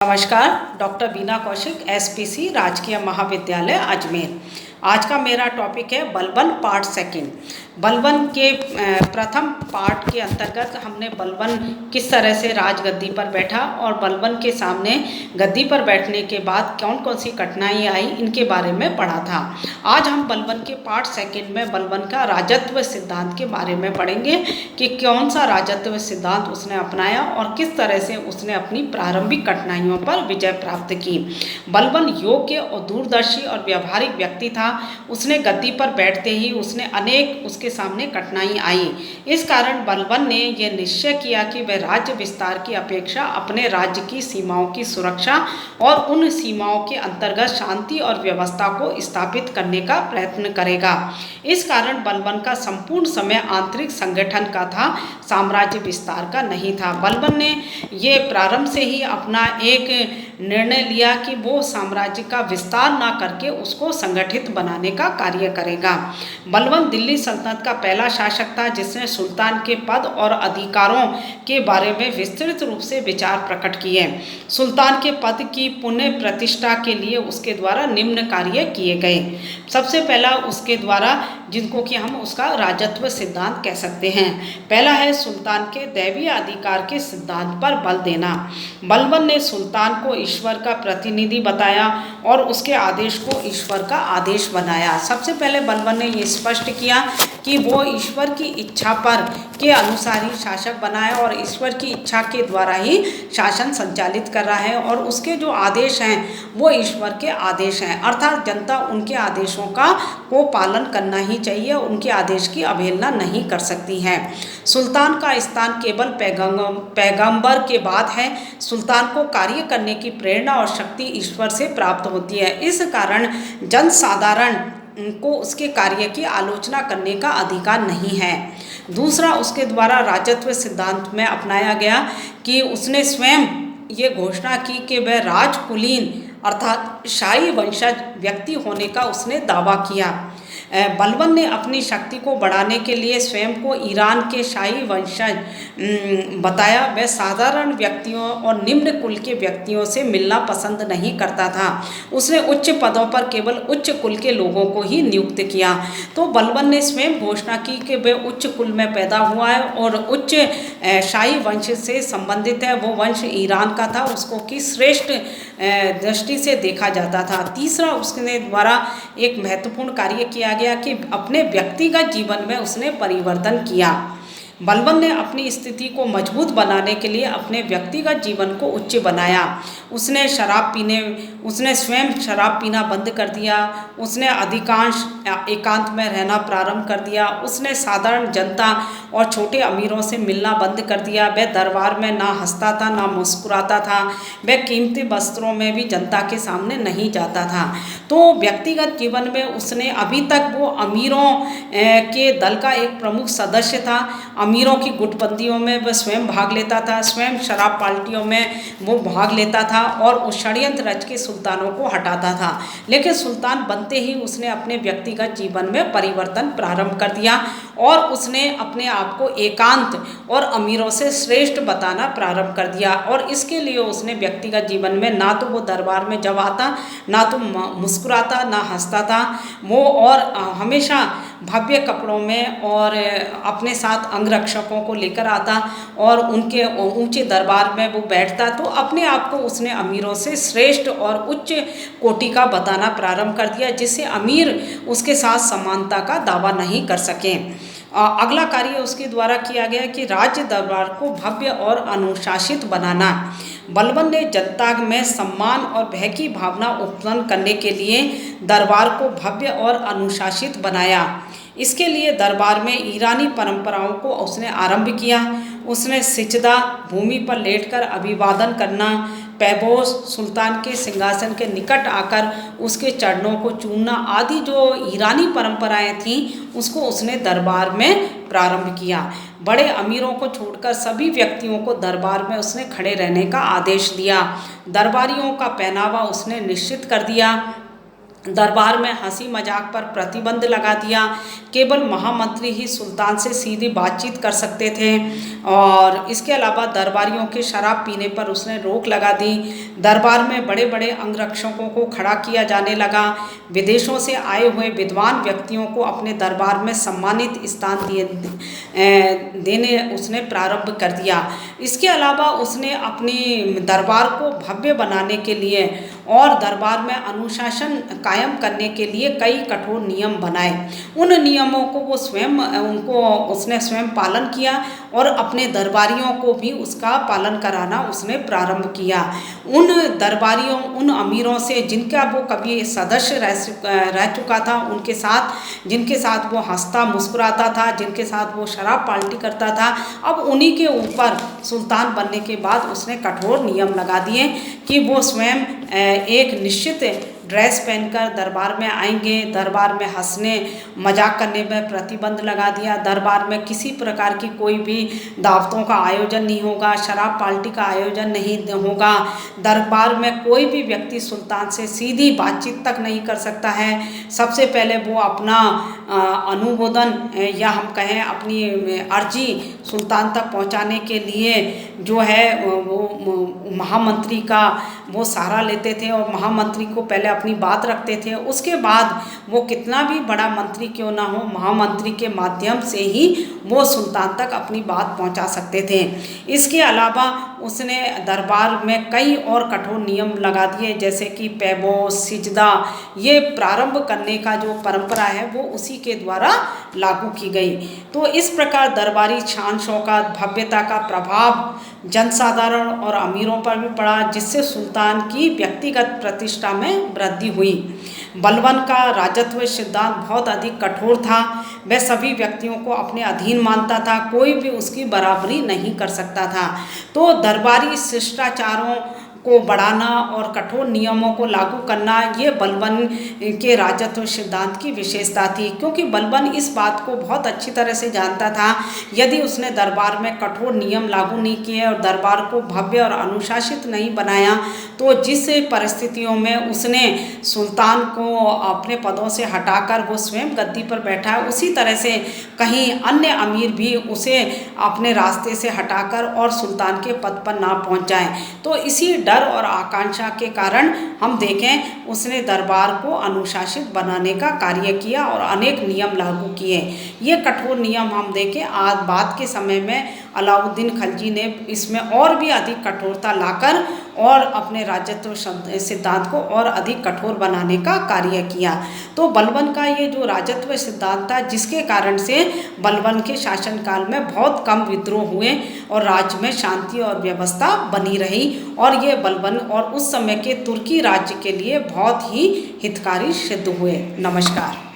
नमस्कार। डॉक्टर बीना कौशिक, एसपीसी राजकीय महाविद्यालय अजमेर। आज का मेरा टॉपिक है बलबन पार्ट सेकंड। बलबन के प्रथम पार्ट के अंतर्गत हमने बलबन किस तरह से राजगद्दी पर बैठा और बलबन के सामने गद्दी पर बैठने के बाद कौन कौन सी कठिनाई आई, इनके बारे में पढ़ा था। आज हम बलबन के पार्ट सेकंड में बलबन का राजत्व सिद्धांत के बारे में पढ़ेंगे कि कौन सा राजत्व सिद्धांत उसने अपनाया और किस तरह से उसने अपनी प्रारंभिक कठिनाइयों पर विजय प्राप्त की। बलबन योग्य और दूरदर्शी और व्यावहारिक व्यक्ति था। उसने गद्दी पर बैठते ही उसने अनेक उसके सामने कठिनाई आई। इस कारण बलबन ने यह निश्चय किया कि वह राज्य विस्तार की अपेक्षा अपने राज्य की सीमाओं की सुरक्षा और उन सीमाओं के अंतर्गत शांति और व्यवस्था को स्थापित करने का प्रयत्न करेगा। इस कारण बलबन का संपूर्ण समय आंतरिक संगठन का था, साम्राज्य विस्तार का नहीं था। बलबन ने ये प्रारंभ से ही अपना एक निर्णय लिया कि वो साम्राज्य का विस्तार ना करके उसको संगठित बनाने का कार्य करेगा। बलबन दिल्ली सल्तनत का पहला शासक था जिसने सुल्तान के पद और अधिकारों के बारे में विस्तृत रूप से विचार प्रकट किए। सुल्तान के पद की पुनः प्रतिष्ठा के लिए उसके द्वारा निम्न कार्य किए गए। सबसे पहला उसके द्वारा, जिनको कि हम उसका राजत्व सिद्धांत कह सकते हैं, पहला है सुल्तान के दैवीय अधिकार के सिद्धांत पर बल देना। बलबन ने सुल्तान को ईश्वर का प्रतिनिधि बताया और उसके आदेश को ईश्वर का आदेश बनाया। सबसे पहले बलबन ने ये स्पष्ट किया कि वो ईश्वर की इच्छा पर के अनुसार ही शासक बनाया और ईश्वर की इच्छा के द्वारा ही शासन संचालित कर रहा है और उसके जो आदेश हैं वो ईश्वर के आदेश हैं, अर्थात जनता उनके आदेशों को पालन करना ही चाहिए, उनके आदेश की अवहेलना नहीं कर सकती है। सुल्तान का स्थान केवल पैगंबर के बाद है। सुल्तान को कार्य करने की प्रेरणा और शक्ति ईश्वर से प्राप्त होती है। इस कारण जनसाधारण को उसके कार्य की आलोचना करने का अधिकार नहीं है। दूसरा, उसके द्वारा राजत्व सिद्धांत में अपनाया गया कि उसने स्वयं ये घोषणा की कि वह राजकुलीन अर्थात शाही वंशज व्यक्ति होने का उसने दावा किया। बलबन ने अपनी शक्ति को बढ़ाने के लिए स्वयं को ईरान के शाही वंशज बताया। वह साधारण व्यक्तियों और निम्न कुल के व्यक्तियों से मिलना पसंद नहीं करता था। उसने उच्च पदों पर केवल उच्च कुल के लोगों को ही नियुक्त किया। तो बलबन ने स्वयं घोषणा की कि वह उच्च कुल में पैदा हुआ है और उच्च शाही वंश से संबंधित है। वो वंश ईरान का था, उसको कि श्रेष्ठ दृष्टि से देखा जाता था। तीसरा, उसके द्वारा एक महत्वपूर्ण कार्य किया गया कि अपने व्यक्तिगत जीवन में उसने परिवर्तन किया। बलबन ने अपनी स्थिति को मजबूत बनाने के लिए अपने व्यक्तिगत जीवन को उच्च बनाया। उसने स्वयं शराब पीना बंद कर दिया। उसने अधिकांश एकांत में रहना प्रारंभ कर दिया। उसने साधारण जनता और छोटे अमीरों से मिलना बंद कर दिया। वह दरबार में ना हंसता था ना मुस्कुराता था। वह कीमती वस्त्रों में भी जनता के सामने नहीं जाता था। तो व्यक्तिगत जीवन में उसने, अभी तक वो अमीरों के दल का एक प्रमुख सदस्य था। अमीरों की गुटबंदियों में वह स्वयं भाग लेता था, स्वयं शराब पार्टियों में वो भाग लेता था और उस षड्यंत्र रच के सुल्तानों को हटाता था। लेकिन सुल्तान बनते ही उसने अपने व्यक्तिगत जीवन में परिवर्तन प्रारंभ कर दिया और उसने अपने आप को एकांत और अमीरों से श्रेष्ठ बताना प्रारंभ कर दिया। और इसके लिए उसने व्यक्तिगत जीवन में ना तो वो दरबार में जब आता, ना तो मुस्कुराता, ना हंसता था वो, और हमेशा भव्य कपड़ों में और अपने साथ अंगरक्षकों को लेकर आता और उनके ऊंचे दरबार में वो बैठता। तो अपने आप को उसने अमीरों से श्रेष्ठ और उच्च कोटि का बताना प्रारंभ कर दिया, जिससे अमीर उसके साथ समानता का दावा नहीं कर सकें। अगला कार्य उसके द्वारा किया गया कि राज्य दरबार को भव्य और अनुशासित बनाना। बलबन ने जनता में सम्मान और भय की भावना उत्पन्न करने के लिए दरबार को भव्य और अनुशासित बनाया। इसके लिए दरबार में ईरानी परंपराओं को उसने आरंभ किया। उसने सिजदा, भूमि पर लेटकर अभिवादन करना, पैबोस, सुल्तान के सिंहासन के निकट आकर उसके चरणों को चूमना आदि जो ईरानी परंपराएं थीं उसको उसने दरबार में प्रारंभ किया। बड़े अमीरों को छोड़कर सभी व्यक्तियों को दरबार में उसने खड़े रहने का आदेश दिया। दरबारियों का पहनावा उसने निश्चित कर दिया। दरबार में हंसी मजाक पर प्रतिबंध लगा दिया। केवल महामंत्री ही सुल्तान से सीधी बातचीत कर सकते थे और इसके अलावा दरबारियों के शराब पीने पर उसने रोक लगा दी। दरबार में बड़े बड़े अंगरक्षकों को खड़ा किया जाने लगा। विदेशों से आए हुए विद्वान व्यक्तियों को अपने दरबार में सम्मानित स्थान देने उसने प्रारंभ कर दिया। इसके अलावा उसने अपनी दरबार को भव्य बनाने के लिए और दरबार में अनुशासन कायम करने के लिए कई कठोर नियम बनाए। उन नियमों को उसने स्वयं पालन किया और अपने दरबारियों को भी उसका पालन कराना उसने प्रारंभ किया। उन दरबारियों, उन अमीरों से जिनका वो कभी सदस्य रह चुका था, उनके साथ जिनके साथ वो हंसता मुस्कुराता था, जिनके साथ वो शराब पार्टी करता था, अब उन्हीं के ऊपर सुल्तान बनने के बाद उसने कठोर नियम लगा दिए कि वो स्वयं एक निश्चित ड्रेस पहनकर दरबार में आएंगे। दरबार में हंसने मजाक करने में प्रतिबंध लगा दिया। दरबार में किसी प्रकार की कोई भी दावतों का आयोजन नहीं होगा, शराब पार्टी का आयोजन नहीं होगा। दरबार में कोई भी व्यक्ति सुल्तान से सीधी बातचीत तक नहीं कर सकता है। सबसे पहले वो अपना अनुमोदन या हम कहें अपनी अर्जी सुल्तान तक पहुंचाने के लिए जो है वो महामंत्री का वो सहारा लेते थे और महामंत्री को पहले अपनी बात रखते थे। उसके बाद वो कितना भी बड़ा मंत्री क्यों ना हो, महामंत्री के माध्यम से ही वो सुल्तान तक अपनी बात पहुंचा सकते थे। इसके अलावा उसने दरबार में कई और कठोर नियम लगा दिए, जैसे कि पैबो सिजदा ये प्रारंभ करने का जो परंपरा है वो उसी के द्वारा लागू की गई। तो इस प्रकार दरबारी शान शौकत भव्यता का प्रभाव जनसाधारण और अमीरों पर भी पड़ा, जिससे सुल्तान की व्यक्तिगत प्रतिष्ठा में वृद्धि हुई। बलबन का राजत्व सिद्धांत बहुत अधिक कठोर था। वह सभी व्यक्तियों को अपने अधीन मानता था, कोई भी उसकी बराबरी नहीं कर सकता था। तो दरबारी शिष्टाचारों को बढ़ाना और कठोर नियमों को लागू करना ये बलबन के राजत्व सिद्धांत की विशेषता थी, क्योंकि बलबन इस बात को बहुत अच्छी तरह से जानता था यदि उसने दरबार में कठोर नियम लागू नहीं किए और दरबार को भव्य और अनुशासित नहीं बनाया तो जिस परिस्थितियों में उसने सुल्तान को अपने पदों से हटाकर वो स्वयं गद्दी पर बैठा है, उसी तरह से कहीं अन्य अमीर भी उसे अपने रास्ते से हटाकर और सुल्तान के पद पर ना पहुंच जाए। तो इसी डर और आकांक्षा के कारण हम देखें उसने दरबार को अनुशासित बनाने का कार्य किया और अनेक नियम लागू किए। ये कठोर नियम हम देखें आज बाद के समय में अलाउद्दीन खिलजी ने इसमें और भी अधिक कठोरता लाकर और अपने राजत्व सिद्धांत को और अधिक कठोर बनाने का कार्य किया। तो बलबन का ये जो राजत्व सिद्धांत था, जिसके कारण से बलबन के शासनकाल में बहुत कम विद्रोह हुए और राज्य में शांति और व्यवस्था बनी रही और ये बलबन और उस समय के तुर्की राज्य के लिए बहुत ही हितकारी सिद्ध हुए। नमस्कार।